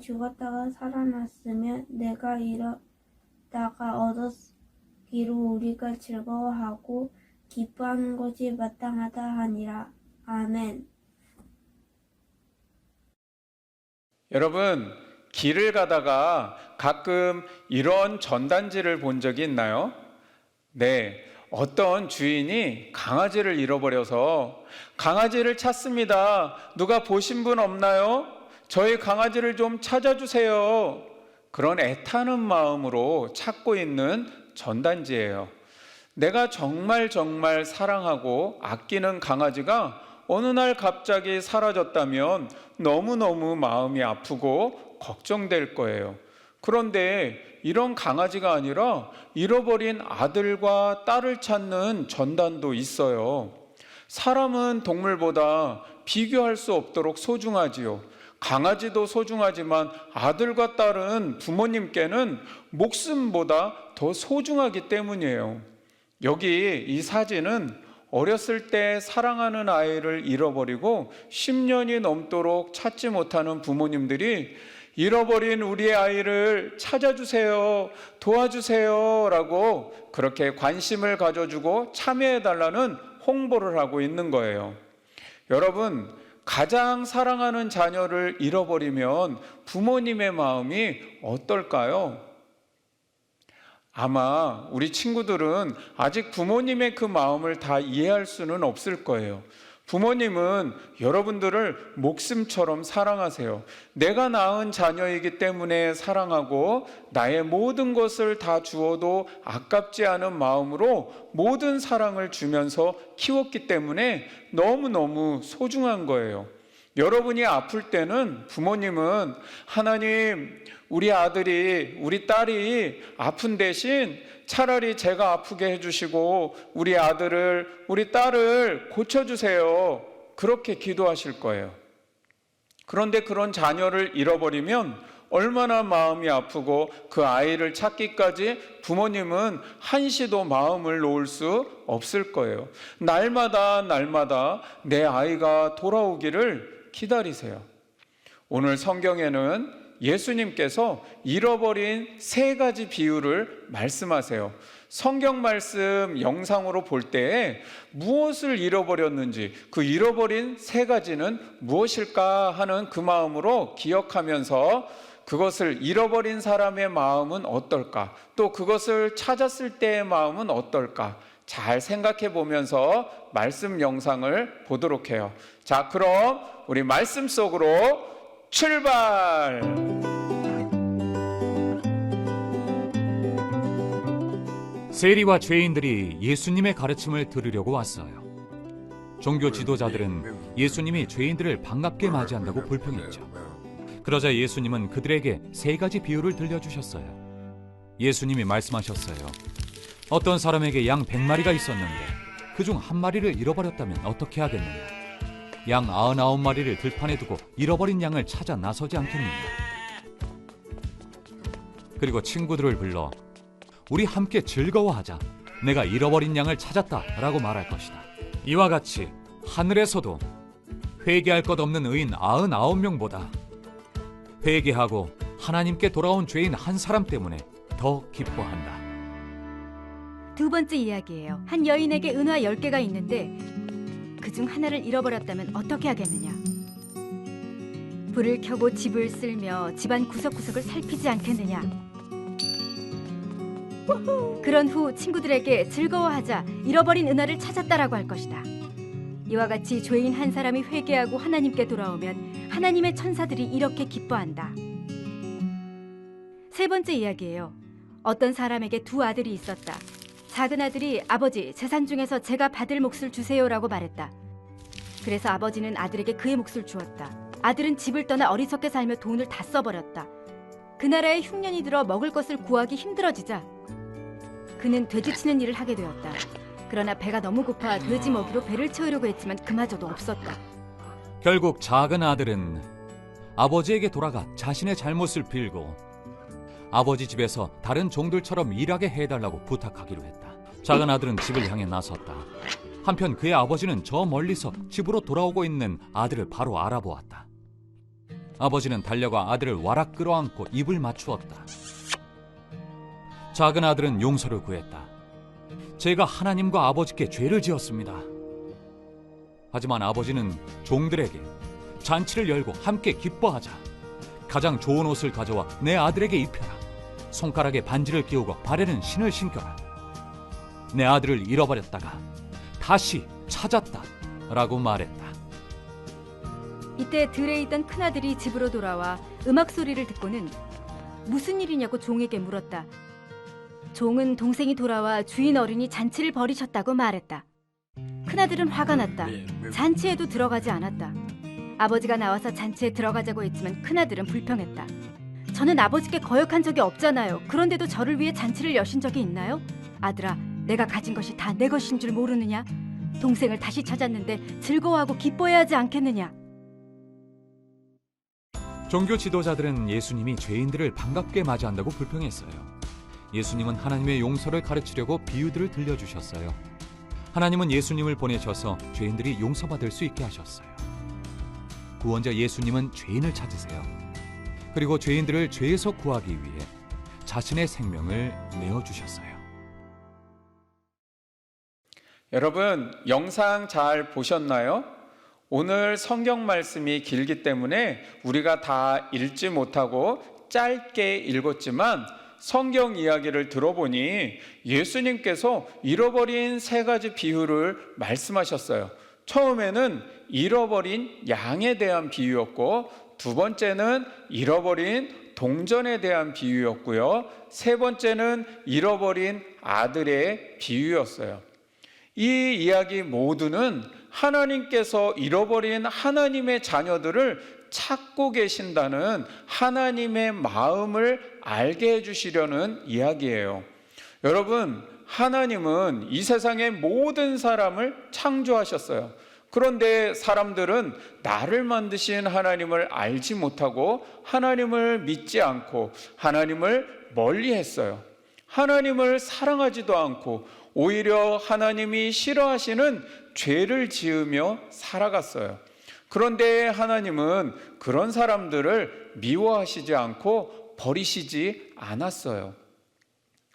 죽었다가 살아났으며 내가 잃었다가 얻었기로 우리가 즐거워하고 기뻐하는 것이 마땅하다 하니라. 아멘. 여러분, 길을 가다가 가끔 이런 전단지를 본 적이 있나요? 네, 어떤 주인이 강아지를 잃어버려서 강아지를 찾습니다. 누가 보신 분 없나요? 저희 강아지를 좀 찾아주세요. 그런 애타는 마음으로 찾고 있는 전단지예요. 내가 정말 사랑하고 아끼는 강아지가 어느 날 갑자기 사라졌다면 너무너무 마음이 아프고 걱정될 거예요. 그런데 이런 강아지가 아니라 잃어버린 아들과 딸을 찾는 전단도 있어요. 사람은 동물보다 비교할 수 없도록 소중하지요. 강아지도 소중하지만 아들과 딸은 부모님께는 목숨보다 더 소중하기 때문이에요. 여기 이 사진은 어렸을 때 사랑하는 아이를 잃어버리고 10년이 넘도록 찾지 못하는 부모님들이 잃어버린 우리의 아이를 찾아주세요, 도와주세요 라고 그렇게 관심을 가져주고 참여해달라는 홍보를 하고 있는 거예요. 여러분, 가장 사랑하는 자녀를 잃어버리면 부모님의 마음이 어떨까요? 아마 우리 친구들은 아직 부모님의 그 마음을 다 이해할 수는 없을 거예요. 부모님은 여러분들을 목숨처럼 사랑하세요. 내가 낳은 자녀이기 때문에 사랑하고 나의 모든 것을 다 주어도 아깝지 않은 마음으로 모든 사랑을 주면서 키웠기 때문에 너무너무 소중한 거예요. 여러분이 아플 때는 부모님은 하나님, 우리 아들이, 우리 딸이 아픈 대신 차라리 제가 아프게 해주시고 우리 아들을, 우리 딸을 고쳐주세요. 그렇게 기도하실 거예요. 그런데 그런 자녀를 잃어버리면 얼마나 마음이 아프고 그 아이를 찾기까지 부모님은 한시도 마음을 놓을 수 없을 거예요. 날마다 내 아이가 돌아오기를 기다리세요. 오늘 성경에는 예수님께서 잃어버린 3가지 비유를 말씀하세요. 성경 말씀 영상으로 볼 때에 무엇을 잃어버렸는지, 그 잃어버린 3가지는 무엇일까 하는 그 마음으로 기억하면서 그것을 잃어버린 사람의 마음은 어떨까, 또 그것을 찾았을 때의 마음은 어떨까 잘 생각해 보면서 말씀 영상을 보도록 해요. 자, 그럼 우리 말씀 속으로 출발! 세리와 죄인들이 예수님의 가르침을 들으려고 왔어요. 종교 지도자들은 예수님이 죄인들을 반갑게 맞이한다고 불평했죠. 그러자 예수님은 그들에게 3가지 비유를 들려주셨어요. 예수님이 말씀하셨어요. 어떤 사람에게 양 100마리가 있었는데 그중 1마리를 잃어버렸다면 어떻게 하겠느냐? 양 99마리를 들판에 두고 잃어버린 양을 찾아 나서지 않겠느냐? 그리고 친구들을 불러 우리 함께 즐거워하자. 내가 잃어버린 양을 찾았다 라고 말할 것이다. 이와 같이 하늘에서도 회개할 것 없는 의인 99명보다 회개하고 하나님께 돌아온 죄인 한 사람 때문에 더 기뻐한다. 2번째 이야기예요. 한 여인에게 은화 10개가 있는데 그중 하나를 잃어버렸다면 어떻게 하겠느냐? 불을 켜고 집을 쓸며 집안 구석구석을 살피지 않겠느냐? 그런 후 친구들에게 즐거워하자, 잃어버린 은화를 찾았다라고 할 것이다. 이와 같이 죄인 한 사람이 회개하고 하나님께 돌아오면 하나님의 천사들이 이렇게 기뻐한다. 3번째 이야기예요. 어떤 사람에게 2 아들이 있었다. 작은 아들이 아버지, 재산 중에서 제가 받을 몫을 주세요라고 말했다. 그래서 아버지는 아들에게 그의 몫을 주었다. 아들은 집을 떠나 어리석게 살며 돈을 다 써버렸다. 그 나라에 흉년이 들어 먹을 것을 구하기 힘들어지자 그는 돼지치는 일을 하게 되었다. 그러나 배가 너무 고파 돼지 먹이로 배를 채우려고 했지만 그마저도 없었다. 결국 작은 아들은 아버지에게 돌아가 자신의 잘못을 빌고 아버지 집에서 다른 종들처럼 일하게 해달라고 부탁하기로 했다. 작은 아들은 집을 향해 나섰다. 한편 그의 아버지는 저 멀리서 집으로 돌아오고 있는 아들을 바로 알아보았다. 아버지는 달려가 아들을 와락 끌어안고 입을 맞추었다. 작은 아들은 용서를 구했다. 제가 하나님과 아버지께 죄를 지었습니다. 하지만 아버지는 종들에게 잔치를 열고 함께 기뻐하자. 가장 좋은 옷을 가져와 내 아들에게 입혀라. 손가락에 반지를 끼우고 발에는 신을 신겨라. 내 아들을 잃어버렸다가 다시 찾았다 라고 말했다. 이때 들에 있던 큰아들이 집으로 돌아와 음악 소리를 듣고는 무슨 일이냐고 종에게 물었다. 종은 동생이 돌아와 주인 어른이 잔치를 벌이셨다고 말했다. 큰아들은 화가 났다. 잔치에도 들어가지 않았다. 아버지가 나와서 잔치에 들어가자고 했지만 큰아들은 불평했다. 저는 아버지께 거역한 적이 없잖아요. 그런데도 저를 위해 잔치를 여신 적이 있나요? 아들아, 내가 가진 것이 다 내 것인 줄 모르느냐? 동생을 다시 찾았는데 즐거워하고 기뻐해야 하지 않겠느냐? 종교 지도자들은 예수님이 죄인들을 반갑게 맞이한다고 불평했어요. 예수님은 하나님의 용서를 가르치려고 비유들을 들려주셨어요. 하나님은 예수님을 보내셔서 죄인들이 용서받을 수 있게 하셨어요. 구원자 예수님은 죄인을 찾으세요. 그리고 죄인들을 죄에서 구하기 위해 자신의 생명을 내어주셨어요. 여러분, 영상 잘 보셨나요? 오늘 성경 말씀이 길기 때문에 우리가 다 읽지 못하고 짧게 읽었지만 성경 이야기를 들어보니 예수님께서 잃어버린 세 가지 비유를 말씀하셨어요. 처음에는 잃어버린 양에 대한 비유였고, 두 번째는 잃어버린 동전에 대한 비유였고요. 세 번째는 잃어버린 아들의 비유였어요. 이 이야기 모두는 하나님께서 잃어버린 하나님의 자녀들을 찾고 계신다는 하나님의 마음을 알게 해주시려는 이야기예요. 여러분, 하나님은 이 세상의 모든 사람을 창조하셨어요. 그런데 사람들은 나를 만드신 하나님을 알지 못하고 하나님을 믿지 않고 하나님을 멀리했어요. 하나님을 사랑하지도 않고 오히려 하나님이 싫어하시는 죄를 지으며 살아갔어요. 그런데 하나님은 그런 사람들을 미워하시지 않고 버리시지 않았어요.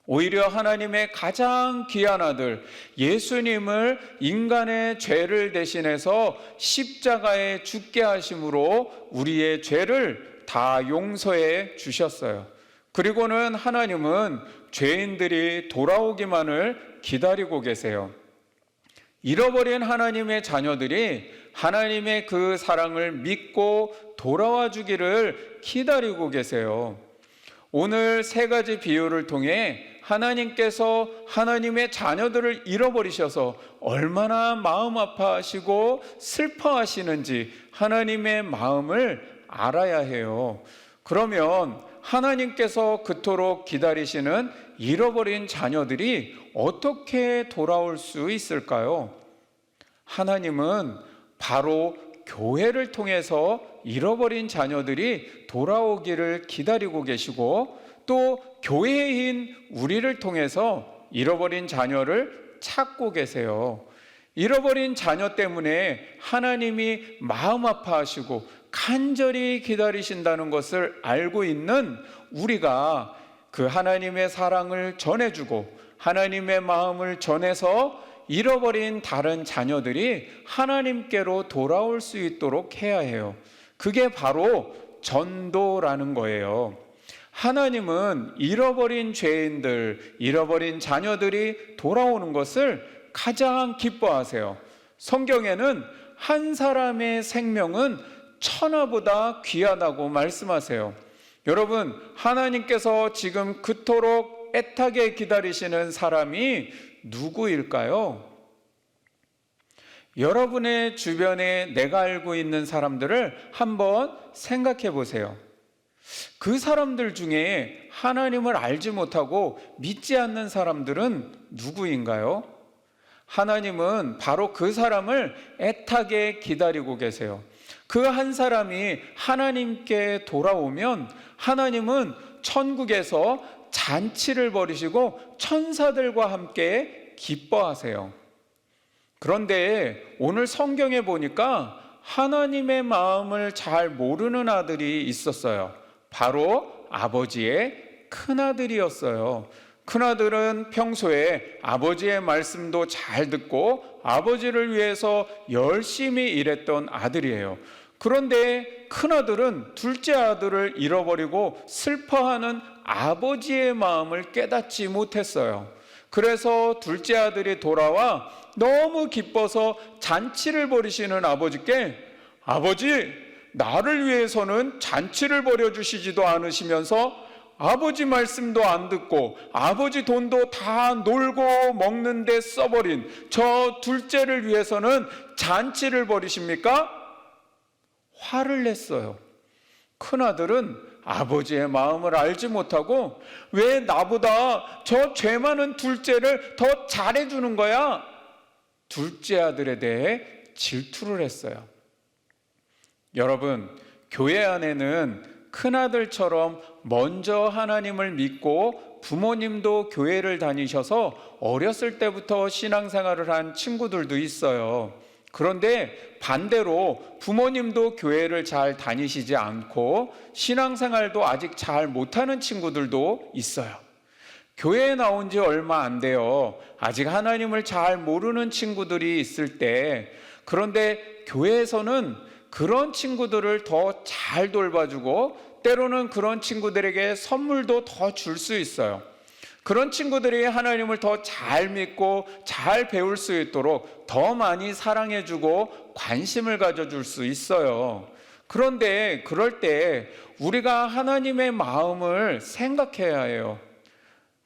오히려 하나님의 가장 귀한 아들 예수님을 인간의 죄를 대신해서 십자가에 죽게 하심으로 우리의 죄를 다 용서해 주셨어요. 그리고는 하나님은 죄인들이 돌아오기만을 기다리고 계세요. 잃어버린 하나님의 자녀들이 하나님의 그 사랑을 믿고 돌아와 주기를 기다리고 계세요. 오늘 세 가지 비유를 통해 하나님께서 하나님의 자녀들을 잃어버리셔서 얼마나 마음 아파하시고 슬퍼하시는지 하나님의 마음을 알아야 해요. 그러면 하나님께서 그토록 기다리시는 잃어버린 자녀들이 어떻게 돌아올 수 있을까요? 하나님은 바로 교회를 통해서 잃어버린 자녀들이 돌아오기를 기다리고 계시고, 또 교회인 우리를 통해서 잃어버린 자녀를 찾고 계세요. 잃어버린 자녀 때문에 하나님이 마음 아파하시고 간절히 기다리신다는 것을 알고 있는 우리가 그 하나님의 사랑을 전해주고 하나님의 마음을 전해서 잃어버린 다른 자녀들이 하나님께로 돌아올 수 있도록 해야 해요. 그게 바로 전도라는 거예요. 하나님은 잃어버린 죄인들, 잃어버린 자녀들이 돌아오는 것을 가장 기뻐하세요. 성경에는 한 사람의 생명은 천하보다 귀하다고 말씀하세요. 여러분, 하나님께서 지금 그토록 애타게 기다리시는 사람이 누구일까요? 여러분의 주변에 내가 알고 있는 사람들을 한번 생각해 보세요. 그 사람들 중에 하나님을 알지 못하고 믿지 않는 사람들은 누구인가요? 하나님은 바로 그 사람을 애타게 기다리고 계세요. 그 한 사람이 하나님께 돌아오면 하나님은 천국에서 잔치를 벌이시고 천사들과 함께 기뻐하세요. 그런데 오늘 성경에 보니까 하나님의 마음을 잘 모르는 아들이 있었어요. 바로 아버지의 큰아들이었어요. 큰아들은 평소에 아버지의 말씀도 잘 듣고 아버지를 위해서 열심히 일했던 아들이에요. 그런데 큰아들은 둘째 아들을 잃어버리고 슬퍼하는 아버지의 마음을 깨닫지 못했어요. 그래서 둘째 아들이 돌아와 너무 기뻐서 잔치를 벌이시는 아버지께, 아버지, 나를 위해서는 잔치를 벌여주시지도 않으시면서 아버지 말씀도 안 듣고 아버지 돈도 다 놀고 먹는데 써버린 저 둘째를 위해서는 잔치를 벌이십니까? 화를 냈어요. 큰아들은 아버지의 마음을 알지 못하고 왜 나보다 저 죄 많은 둘째를 더 잘해주는 거야? 둘째 아들에 대해 질투를 했어요. 여러분, 교회 안에는 큰아들처럼 먼저 하나님을 믿고 부모님도 교회를 다니셔서 어렸을 때부터 신앙생활을 한 친구들도 있어요. 그런데 반대로 부모님도 교회를 잘 다니시지 않고 신앙생활도 아직 잘 못하는 친구들도 있어요. 교회에 나온 지 얼마 안 돼요. 아직 하나님을 잘 모르는 친구들이 있을 때, 그런데 교회에서는 그런 친구들을 더 잘 돌봐주고 때로는 그런 친구들에게 선물도 더 줄 수 있어요. 그런 친구들이 하나님을 더 잘 믿고 잘 배울 수 있도록 더 많이 사랑해주고 관심을 가져줄 수 있어요. 그런데 그럴 때 우리가 하나님의 마음을 생각해야 해요.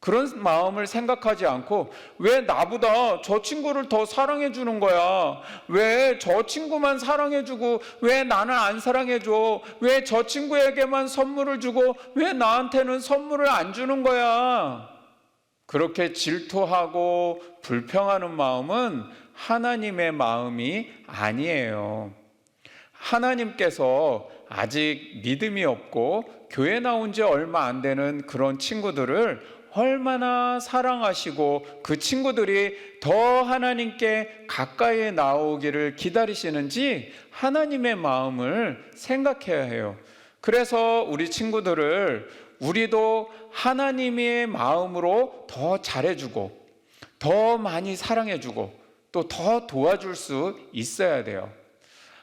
그런 마음을 생각하지 않고 왜 나보다 저 친구를 더 사랑해 주는 거야? 왜 저 친구만 사랑해 주고 왜 나는 안 사랑해 줘? 왜 저 친구에게만 선물을 주고 왜 나한테는 선물을 안 주는 거야? 그렇게 질투하고 불평하는 마음은 하나님의 마음이 아니에요. 하나님께서 아직 믿음이 없고 교회 나온 지 얼마 안 되는 그런 친구들을 얼마나 사랑하시고 그 친구들이 더 하나님께 가까이 나오기를 기다리시는지 하나님의 마음을 생각해야 해요. 그래서 우리 친구들을 우리도 하나님의 마음으로 더 잘해주고 더 많이 사랑해주고 또 더 도와줄 수 있어야 돼요.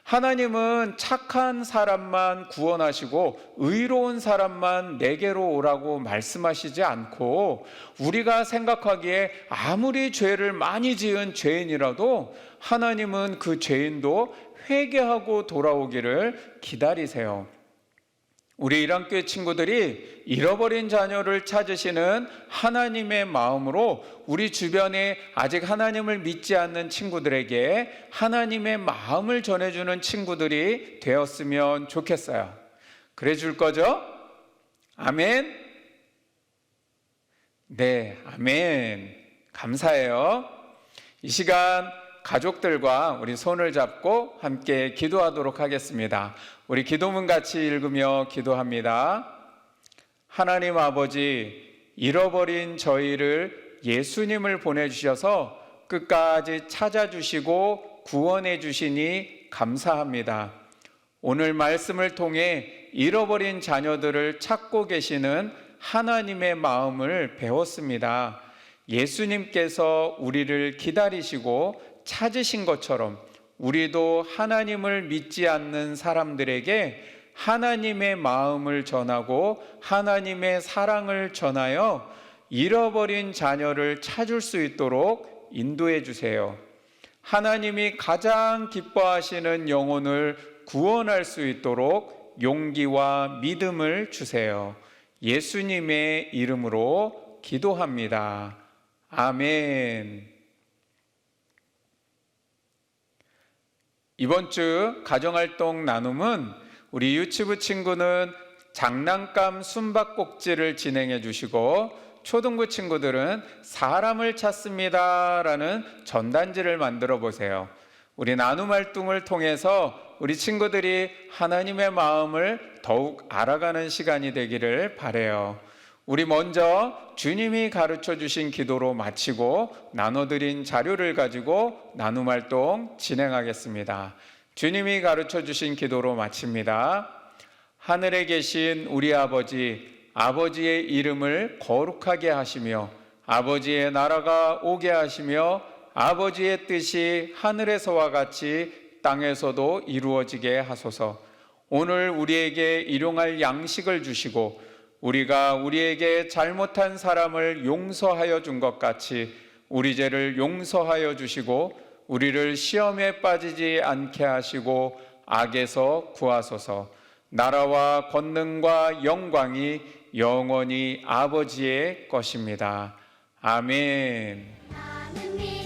하나님은 착한 사람만 구원하시고 의로운 사람만 내게로 오라고 말씀하시지 않고 우리가 생각하기에 아무리 죄를 많이 지은 죄인이라도 하나님은 그 죄인도 회개하고 돌아오기를 기다리세요. 우리 일환교회 친구들이 잃어버린 자녀를 찾으시는 하나님의 마음으로 우리 주변에 아직 하나님을 믿지 않는 친구들에게 하나님의 마음을 전해주는 친구들이 되었으면 좋겠어요. 그래 줄 거죠? 아멘? 네, 아멘. 감사해요. 이 시간 가족들과 우리 손을 잡고 함께 기도하도록 하겠습니다. 우리 기도문 같이 읽으며 기도합니다. 하나님 아버지, 잃어버린 저희를 예수님을 보내주셔서 끝까지 찾아주시고 구원해 주시니 감사합니다. 오늘 말씀을 통해 잃어버린 자녀들을 찾고 계시는 하나님의 마음을 배웠습니다. 예수님께서 우리를 기다리시고 찾으신 것처럼 우리도 하나님을 믿지 않는 사람들에게 하나님의 마음을 전하고 하나님의 사랑을 전하여 잃어버린 자녀를 찾을 수 있도록 인도해 주세요. 하나님이 가장 기뻐하시는 영혼을 구원할 수 있도록 용기와 믿음을 주세요. 예수님의 이름으로 기도합니다. 아멘. 이번 주 가정활동 나눔은 우리 유치부 친구는 장난감 숨바꼭질을 진행해 주시고, 초등부 친구들은 사람을 찾습니다라는 전단지를 만들어 보세요. 우리 나눔 활동을 통해서 우리 친구들이 하나님의 마음을 더욱 알아가는 시간이 되기를 바라요. 우리 먼저 주님이 가르쳐 주신 기도로 마치고 나눠드린 자료를 가지고 나눔 활동 진행하겠습니다. 주님이 가르쳐 주신 기도로 마칩니다. 하늘에 계신 우리 아버지, 아버지의 이름을 거룩하게 하시며 아버지의 나라가 오게 하시며 아버지의 뜻이 하늘에서와 같이 땅에서도 이루어지게 하소서. 오늘 우리에게 일용할 양식을 주시고 우리가 우리에게 잘못한 사람을 용서하여 준 것 같이 우리 죄를 용서하여 주시고 우리를 시험에 빠지지 않게 하시고 악에서 구하소서. 나라와 권능과 영광이 영원히 아버지의 것입니다. 아멘. 나는